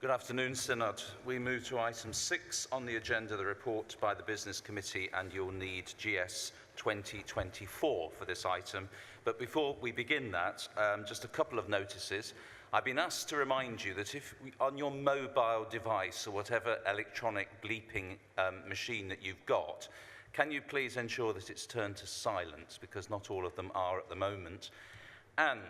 Good afternoon, Synod. We move to item 6 on the agenda, the report by the Business Committee, and you'll need GS 2024 for this item. But before we begin that, just a couple of notices. I've been asked to remind you that if on your mobile device or whatever electronic bleeping machine that you've got, can you please ensure that it's turned to silent, because not all of them are at the moment. And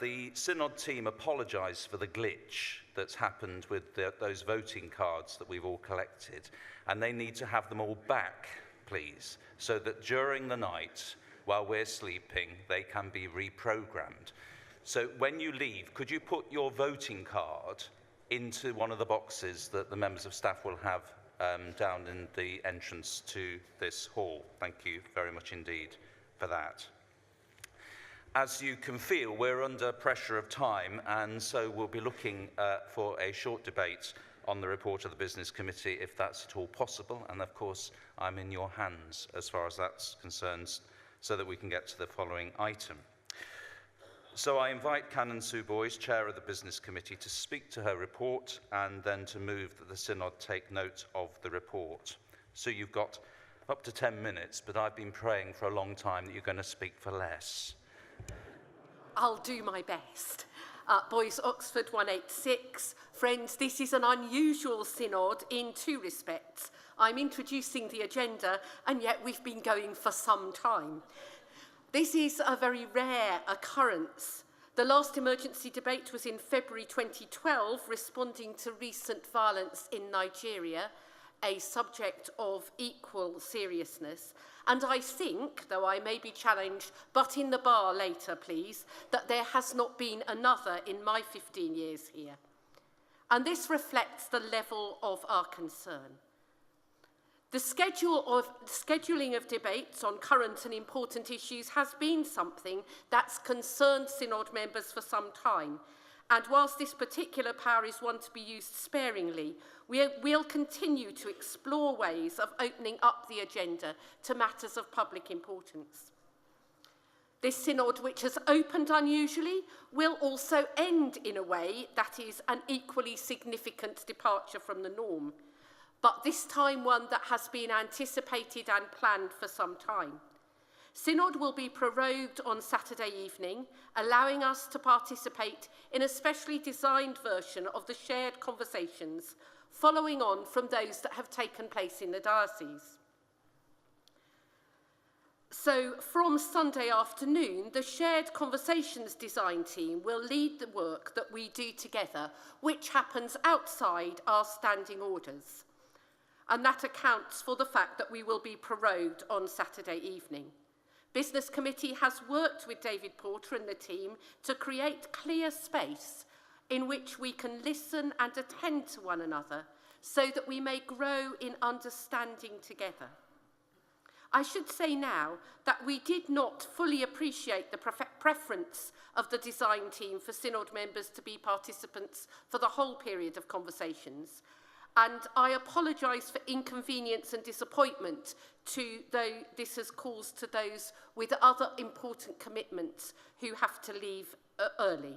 the Synod team apologise for the glitch that's happened with those voting cards that we've all collected, and they need to have them all back, please, so that during the night, while we're sleeping, they can be reprogrammed. So when you leave, could you put your voting card into one of the boxes that the members of staff will have down in the entrance to this hall? Thank you very much indeed for that. As you can feel, we're under pressure of time, and so we'll be looking for a short debate on the report of the Business Committee, if that's at all possible. And of course, I'm in your hands as far as that's concerned, so that we can get to the following item. So I invite Canon Sue Booys, Chair of the Business Committee, to speak to her report and then to move that the Synod take note of the report. So you've got up to 10 minutes, but I've been praying for a long time that you're going to speak for less. I'll do my best. Boys Oxford 186. Friends, this is an unusual synod in two respects. I'm introducing the agenda, and yet we've been going for some time. This is a very rare occurrence. The last emergency debate was in February 2012, responding to recent violence in Nigeria, a subject of equal seriousness. And I think, though I may be challenged, but in the bar later, please, that there has not been another in my 15 years here. And this reflects the level of our concern. The scheduling of debates on current and important issues has been something that's concerned Synod members for some time. And whilst this particular power is one to be used sparingly, we'll continue to explore ways of opening up the agenda to matters of public importance. This synod, which has opened unusually, will also end in a way that is an equally significant departure from the norm, but this time one that has been anticipated and planned for some time. Synod will be prorogued on Saturday evening, allowing us to participate in a specially designed version of the shared conversations, following on from those that have taken place in the diocese. So from Sunday afternoon, the shared conversations design team will lead the work that we do together, which happens outside our standing orders. And that accounts for the fact that we will be prorogued on Saturday evening. Business Committee has worked with David Porter and the team to create clear space in which we can listen and attend to one another so that we may grow in understanding together. I should say now that we did not fully appreciate the preference of the design team for Synod members to be participants for the whole period of conversations. And I apologise for inconvenience and disappointment though this has caused to those with other important commitments who have to leave early.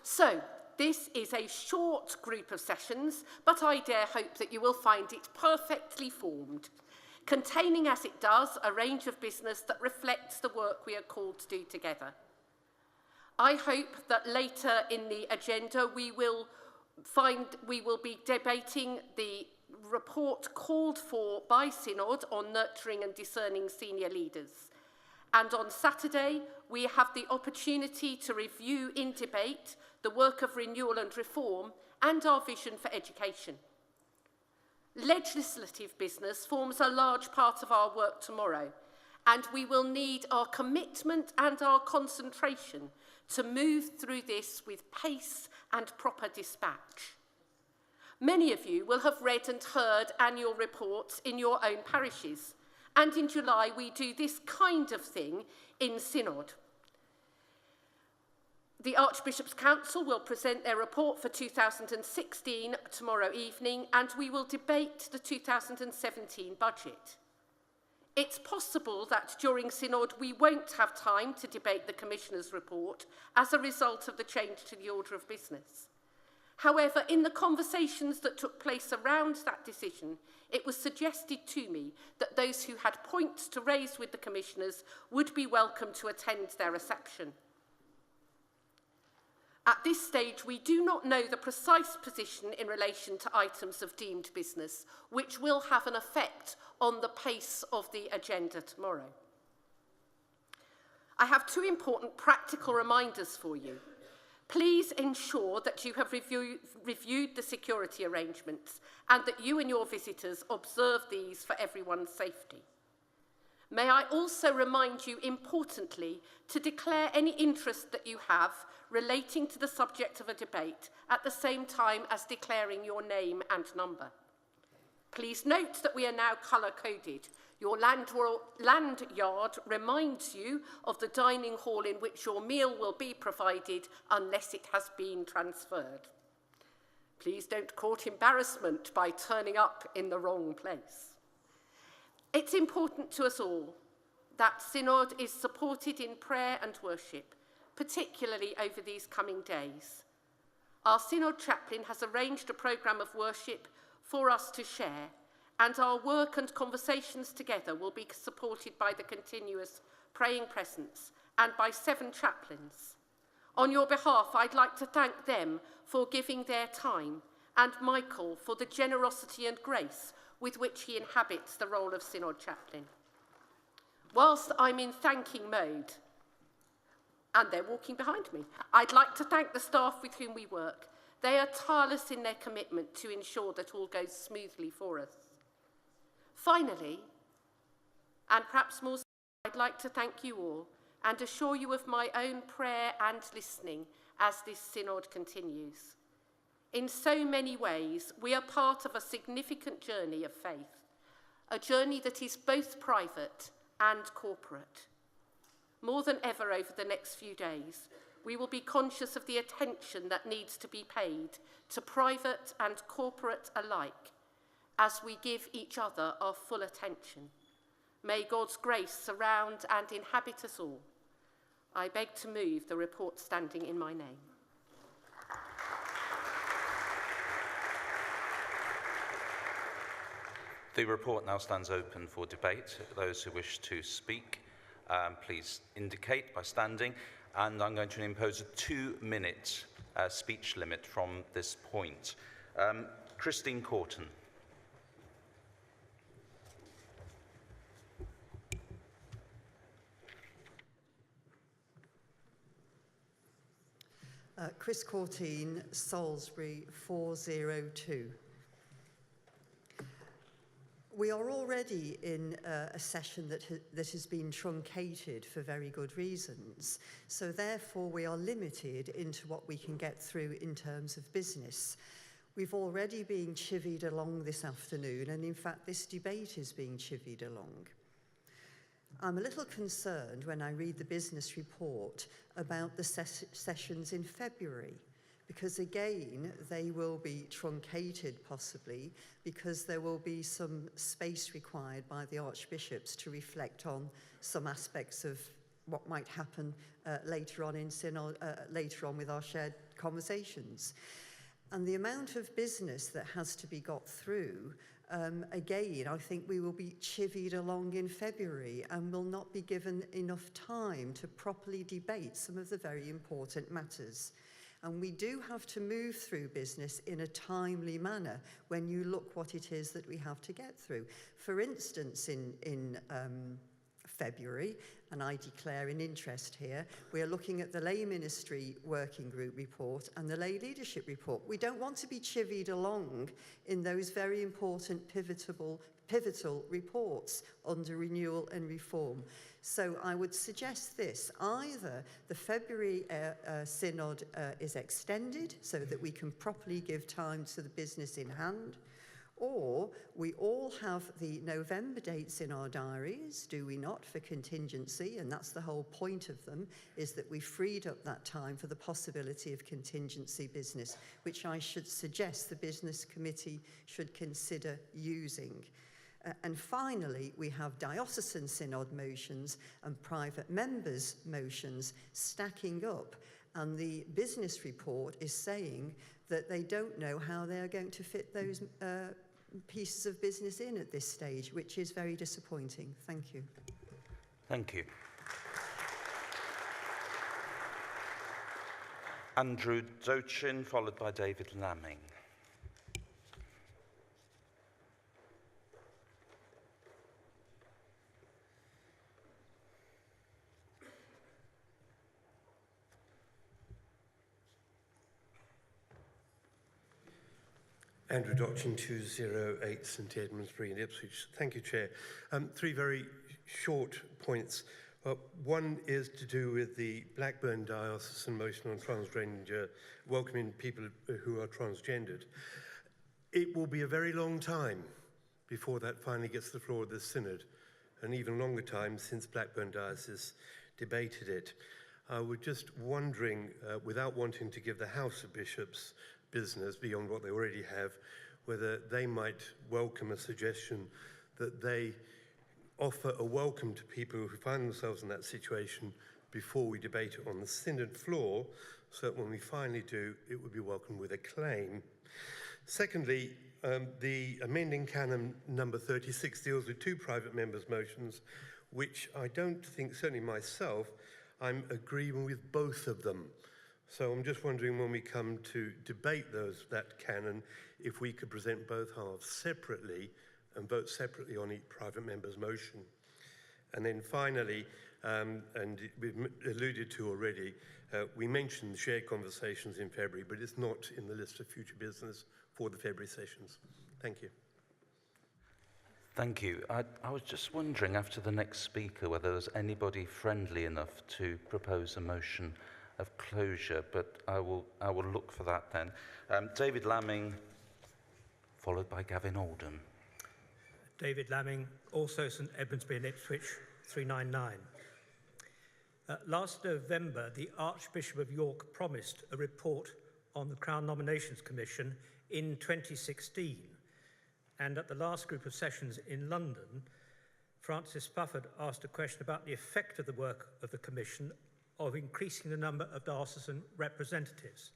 So, this is a short group of sessions, but I dare hope that you will find it perfectly formed, containing as it does a range of business that reflects the work we are called to do together. I hope that later in the agenda we will be debating the report called for by Synod on nurturing and discerning senior leaders. And on Saturday, we have the opportunity to review in debate the work of renewal and reform and our vision for education. Legislative business forms a large part of our work tomorrow, and we will need our commitment and our concentration to move through this with pace and proper dispatch. Many of you will have read and heard annual reports in your own parishes, and in July we do this kind of thing in Synod. The Archbishop's Council will present their report for 2016 tomorrow evening, and we will debate the 2017 budget. It's possible that during Synod we won't have time to debate the Commissioner's report as a result of the change to the order of business. However, in the conversations that took place around that decision, it was suggested to me that those who had points to raise with the commissioners would be welcome to attend their reception. At this stage, we do not know the precise position in relation to items of deemed business, which will have an effect on the pace of the agenda tomorrow. I have two important practical reminders for you. Please ensure that you have reviewed the security arrangements and that you and your visitors observe these for everyone's safety. May I also remind you, importantly, to declare any interest that you have relating to the subject of a debate at the same time as declaring your name and number. Please note that we are now colour-coded. Your lanyard reminds you of the dining hall in which your meal will be provided unless it has been transferred. Please don't court embarrassment by turning up in the wrong place. It's important to us all that Synod is supported in prayer and worship, particularly over these coming days. Our Synod chaplain has arranged a programme of worship for us to share, and our work and conversations together will be supported by the continuous praying presence and by 7 chaplains. On your behalf, I'd like to thank them for giving their time, and Michael for the generosity and grace with which he inhabits the role of Synod chaplain. Whilst I'm in thanking mode, and they're walking behind me, I'd like to thank the staff with whom we work. They are tireless in their commitment to ensure that all goes smoothly for us. Finally, and perhaps more, I'd like to thank you all and assure you of my own prayer and listening as this Synod continues. In so many ways, we are part of a significant journey of faith, a journey that is both private and corporate. More than ever over the next few days, we will be conscious of the attention that needs to be paid to private and corporate alike as we give each other our full attention. May God's grace surround and inhabit us all. I beg to move the report standing in my name. The report now stands open for debate. Those who wish to speak, please indicate by standing, and I'm going to impose a 2-minute speech limit from this point. Christine Corton. Chris Courtine, Salisbury 402. We are already in a session that has been truncated for very good reasons. So therefore we are limited into what we can get through in terms of business. We've already been chivied along this afternoon, and in fact this debate is being chivied along. I'm a little concerned when I read the business report about the sessions in February, because again, they will be truncated possibly because there will be some space required by the archbishops to reflect on some aspects of what might happen later on in Synod, later on with our shared conversations. And the amount of business that has to be got through, again, I think we will be chivied along in February and will not be given enough time to properly debate some of the very important matters. And we do have to move through business in a timely manner when you look what it is that we have to get through. For instance, in February, and I declare an interest here, we are looking at the Lay Ministry Working Group report and the Lay Leadership report. We don't want to be chivied along in those very important pivotal reports under renewal and reform. So I would suggest this: either the February Synod is extended so that we can properly give time to the business in hand, or we all have the November dates in our diaries, do we not, for contingency, and that's the whole point of them, is that we freed up that time for the possibility of contingency business, which I should suggest the Business Committee should consider using. And finally, we have diocesan synod motions and private members' motions stacking up. And the business report is saying that they don't know how they're going to fit those pieces of business in at this stage, which is very disappointing. Thank you. Thank you. Andrew Dochin, followed by David Lamming. Andrew Dochin, 208 St Edmundsbury in Ipswich. Thank you, Chair. Three very short points. One is to do with the Blackburn Diocesan motion on transgender, welcoming people who are transgendered. It will be a very long time before that finally gets to the floor of the Synod, an even longer time since Blackburn Diocese debated it. I was just wondering, without wanting to give the House of Bishops business beyond what they already have, whether they might welcome a suggestion that they offer a welcome to people who find themselves in that situation before we debate it on the Synod floor, so that when we finally do, it would be welcomed with acclaim. Secondly, the amending canon number 36 deals with two private members' motions, which I don't think, certainly myself, I'm agreeing with both of them. So I'm just wondering, when we come to debate that canon, if we could present both halves separately and vote separately on each private member's motion. And then finally, and we've alluded to already, we mentioned shared conversations in February, but it's not in the list of future business for the February sessions. Thank you. Thank you. I was just wondering, after the next speaker, whether there's anybody friendly enough to propose a motion of closure, but I will look for that then. David Lamming, followed by Gavin Oldham. David Lamming, also St Edmundsbury in Ipswich, 399. Last November, the Archbishop of York promised a report on the Crown Nominations Commission in 2016. And at the last group of sessions in London, Francis Spufford asked a question about the effect of the work of the Commission of increasing the number of diocesan representatives.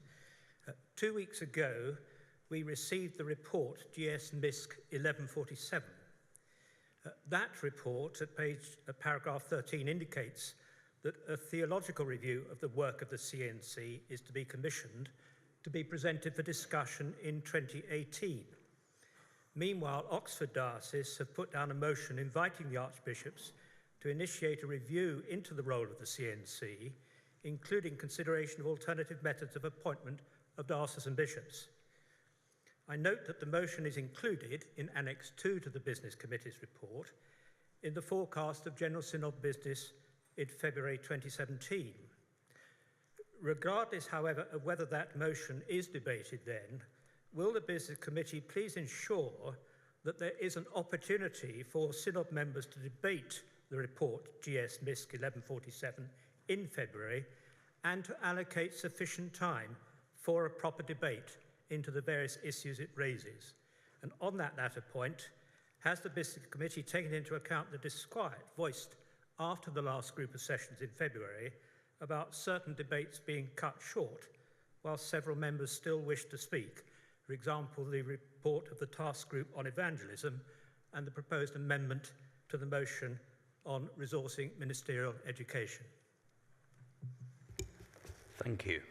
2 weeks ago, we received the report GS MISC 1147. That report at paragraph 13 indicates that a theological review of the work of the CNC is to be commissioned to be presented for discussion in 2018. Meanwhile, Oxford Diocese have put down a motion inviting the archbishops to initiate a review into the role of the CNC, including consideration of alternative methods of appointment of diocesan bishops. I note that the motion is included in Annex 2 to the Business Committee's report in the forecast of General Synod business in February 2017. Regardless, however, of whether that motion is debated then, will the Business Committee please ensure that there is an opportunity for Synod members to debate the report GS MISC 1147 in February and to allocate sufficient time for a proper debate into the various issues it raises? And on that latter point, has the Business Committee taken into account the disquiet voiced after the last group of sessions in February about certain debates being cut short while several members still wish to speak? For example, the report of the task group on evangelism and the proposed amendment to the motion on resourcing ministerial education. Thank you.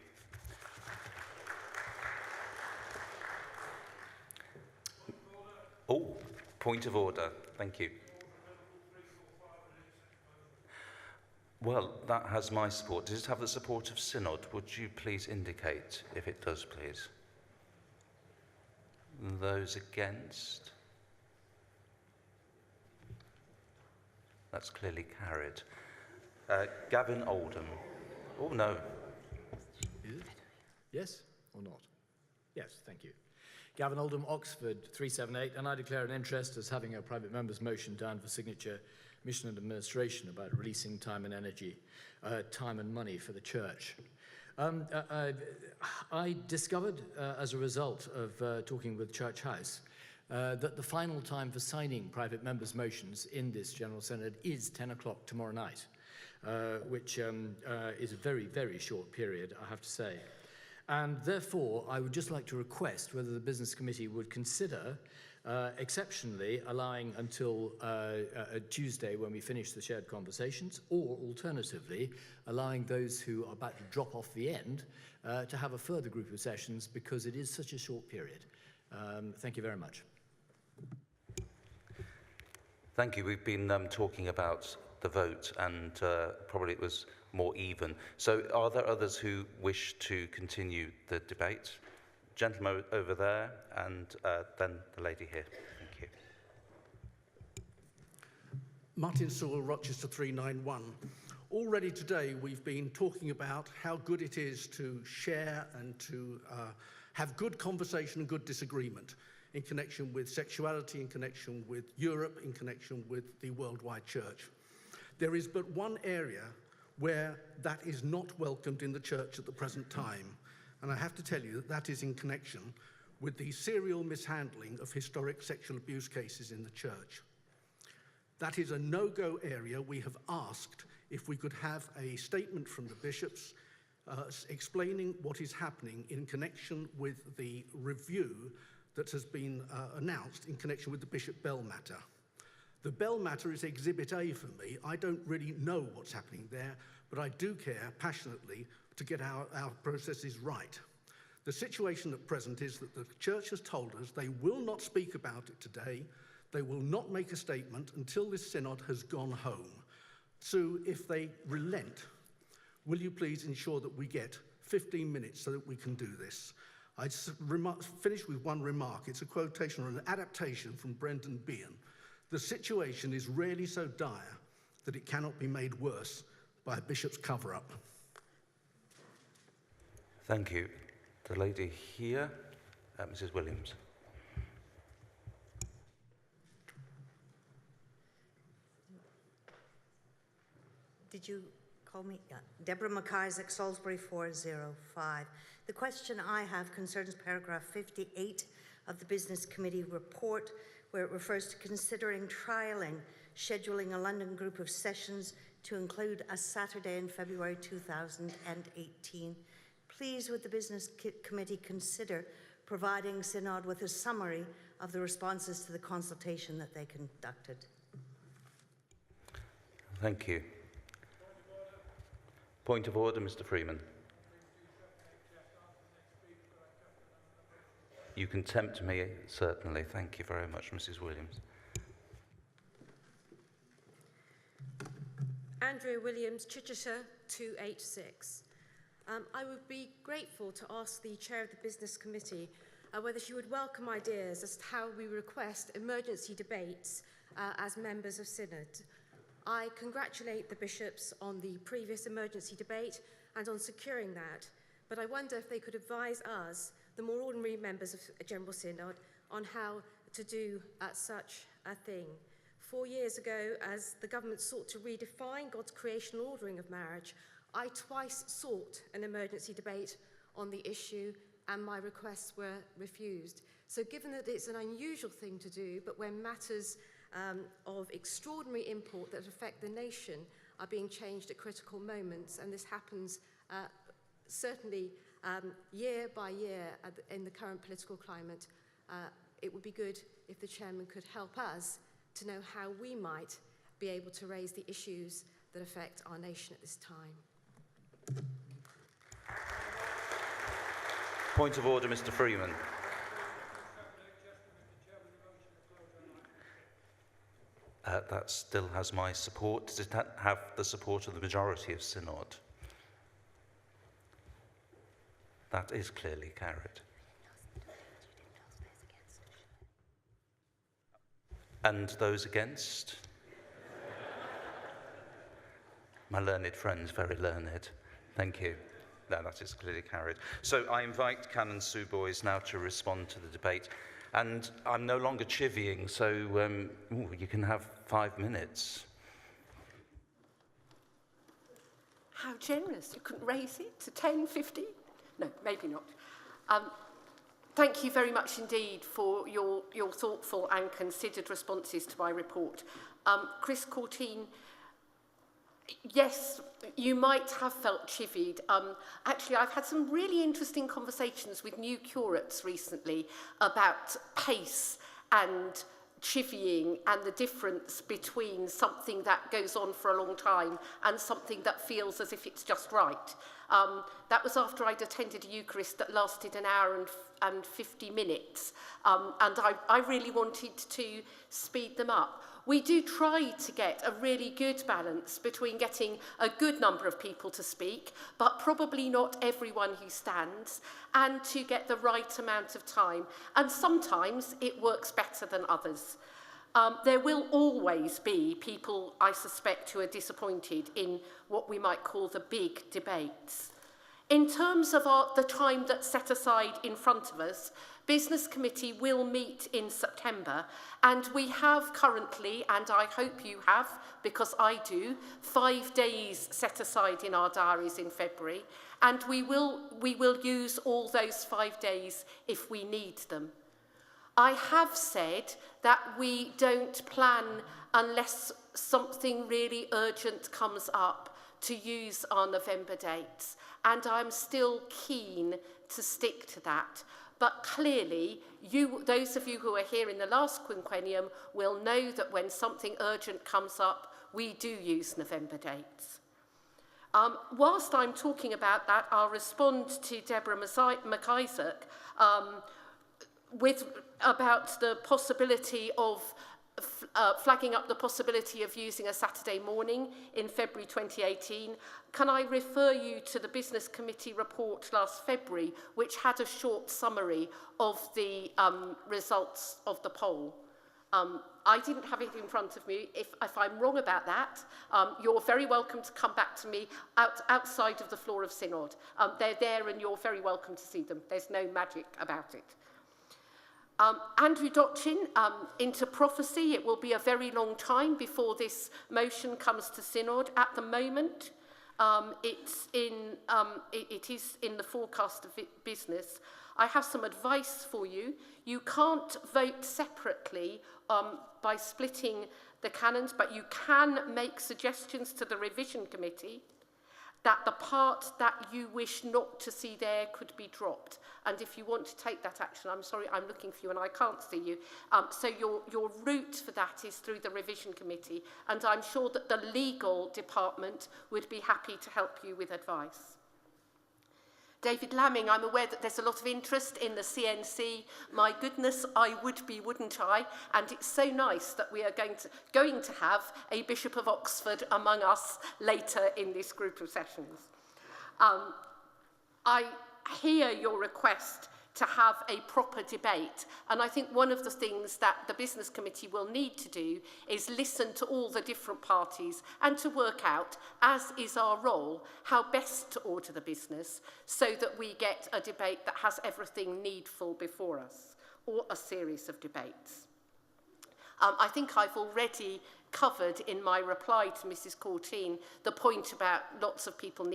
Oh, point of order. Thank you. Well, that has my support. Does it have the support of Synod? Would you please indicate if it does, please? Those against? That's clearly carried. Gavin Oldham. Oh, no. Is it? Yes or not? Yes, thank you. Gavin Oldham, Oxford 378, and I declare an interest as having a private member's motion down for signature, mission and administration about releasing time and energy, time and money for the church. I discovered as a result of talking with Church House that the final time for signing private members' motions in this General Synod is 10 o'clock tomorrow night, which is a very, very short period, I have to say. And therefore, I would just like to request whether the Business Committee would consider exceptionally allowing until Tuesday when we finish the shared conversations, or alternatively allowing those who are about to drop off the end to have a further group of sessions, because it is such a short period. Thank you very much. Thank you. We've been talking about the vote, and probably it was more even. So are there others who wish to continue the debate? Gentleman over there, and then the lady here. Thank you. Martin Sewell, Rochester 391. Already today we've been talking about how good it is to share and to have good conversation and good disagreement in connection with sexuality, in connection with Europe, in connection with the worldwide church. There is but one area where that is not welcomed in the church at the present time, and I have to tell you that that is in connection with the serial mishandling of historic sexual abuse cases in the church. That is a no-go area. We have asked if we could have a statement from the bishops explaining what is happening in connection with the review that has been announced in connection with the Bishop Bell matter. The Bell matter is Exhibit A for me. I don't really know what's happening there, but I do care passionately to get our processes right. The situation at present is that the church has told us they will not speak about it today. They will not make a statement until this synod has gone home. Sue, if they relent, will you please ensure that we get 15 minutes so that we can do this? I finish with one remark. It's a quotation or an adaptation from Brendan Behan. The situation is really so dire that it cannot be made worse by a bishop's cover-up. Thank you. The lady here, Mrs. Williams. Did you call me? Yeah. Deborah McIsaac, Salisbury 405. The question I have concerns paragraph 58 of the Business Committee report, where it refers to considering trialling scheduling a London group of sessions to include a Saturday in February 2018. Please, would the Business Committee consider providing Synod with a summary of the responses to the consultation that they conducted? Thank you. Point of order, Mr. Freeman. You can tempt me, certainly. Thank you very much, Mrs. Williams. Andrea Williams, Chichester 286. I would be grateful to ask the Chair of the Business Committee whether she would welcome ideas as to how we request emergency debates as members of Synod. I congratulate the bishops on the previous emergency debate and on securing that, but I wonder if they could advise us, the more ordinary members of a General Synod, on how to do such a thing. 4 years ago, as the government sought to redefine God's creational ordering of marriage, I twice sought an emergency debate on the issue, and my requests were refused. So given that it's an unusual thing to do, but when matters of extraordinary import that affect the nation are being changed at critical moments, and this happens certainly year by year in the current political climate, it would be good if the Chairman could help us to know how we might be able to raise the issues that affect our nation at this time. Point of order, Mr. Freeman. That still has my support. Does it have the support of the majority of Synod? That is clearly carried. And those against? My learned friends, very learned. Thank you. No, that is clearly carried. So I invite Canon Sue Booys now to respond to the debate. And I'm no longer chivying, so you can have 5 minutes. How generous. You couldn't raise it to 10, 15? No, maybe not. Thank you very much indeed for your thoughtful and considered responses to my report. Chris Courtine, Yes, you might have felt chivied. Actually, I've had some really interesting conversations with new curates recently about pace and chivying and the difference between something that goes on for a long time and something that feels as if it's just right. That was after I'd attended a Eucharist that lasted an hour and 50 minutes, and I really wanted to speed them up. We do try to get a really good balance between getting a good number of people to speak, but probably not everyone who stands, and to get the right amount of time. And sometimes it works better than others. There will always be people, I suspect, who are disappointed in what we might call the big debates. In terms of the time that's set aside in front of us, Business Committee will meet in September, and we have currently, and I hope you have, because I do, 5 days set aside in our diaries in February, and we will use all those 5 days if we need them. I have said that we don't plan, unless something really urgent comes up, to use our November dates, and I'm still keen to stick to that. But clearly, those of you who are here in the last quinquennium will know that when something urgent comes up, we do use November dates. Whilst I'm talking about that, I'll respond to Deborah McIsaac about the possibility of flagging up the possibility of using a Saturday morning in February 2018. Can I refer you to the Business Committee report last February, which had a short summary of the results of the poll? I didn't have it in front of me. If I'm wrong about that, you're very welcome to come back to me outside of the floor of Synod. They're there and you're very welcome to see them. There's no magic about it. Andrew Dochin, into prophecy. It will be a very long time before this motion comes to Synod. At the moment, it is in the forecast of business. I have some advice for you. You can't vote separately by splitting the canons, but you can make suggestions to the revision committee that the part that you wish not to see there could be dropped. And if you want to take that action, I'm sorry, I'm looking for you and I can't see you. So your route for that is through the revision committee. And I'm sure that the legal department would be happy to help you with advice. David Lamming, I'm aware that there's a lot of interest in the CNC. My goodness, I would be, wouldn't I? And it's so nice that we are going to have a Bishop of Oxford among us later in this group of sessions. I hear your request to have a proper debate, and I think one of the things that the Business Committee will need to do is listen to all the different parties and to work out, as is our role, how best to order the business so that we get a debate that has everything needful before us, or a series of debates. I think I've already covered in my reply to Mrs. Courtine the point about lots of people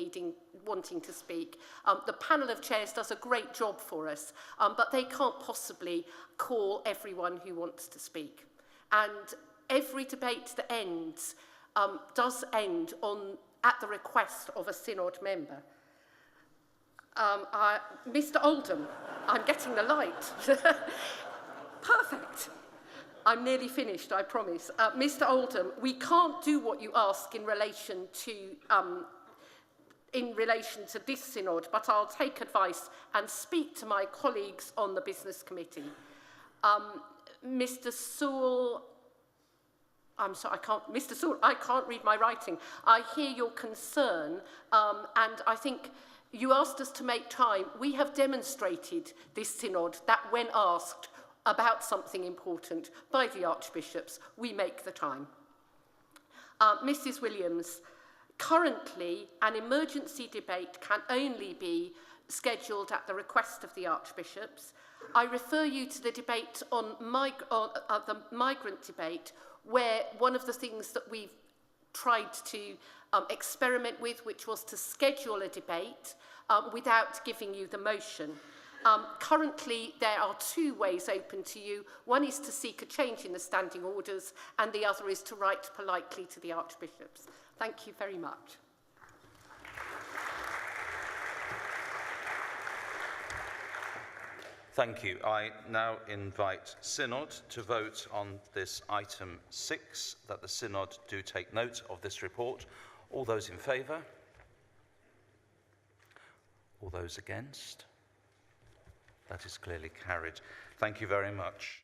wanting to speak. The panel of chairs does a great job for us, but they can't possibly call everyone who wants to speak. And every debate that ends does end at the request of a Synod member. Mr. Oldham, I'm getting the light. Perfect. I'm nearly finished, I promise. Mr. Oldham, we can't do what you ask in relation to this Synod, but I'll take advice and speak to my colleagues on the Business Committee. Mr. Sewell, I'm sorry, Mr. Sewell, I can't read my writing. I hear your concern, and I think you asked us to make time. We have demonstrated this Synod that when asked about something important by the archbishops, we make the time. Mrs. Williams, currently an emergency debate can only be scheduled at the request of the archbishops. I refer you to the debate on the migrant debate, where one of the things that we've tried to experiment with, which was to schedule a debate without giving you the motion. Currently, there are two ways open to you. One is to seek a change in the standing orders, and the other is to write politely to the archbishops. Thank you very much. Thank you. I now invite Synod to vote on this item 6, that the Synod do take note of this report. All those in favour? All those against? That is clearly carried. Thank you very much.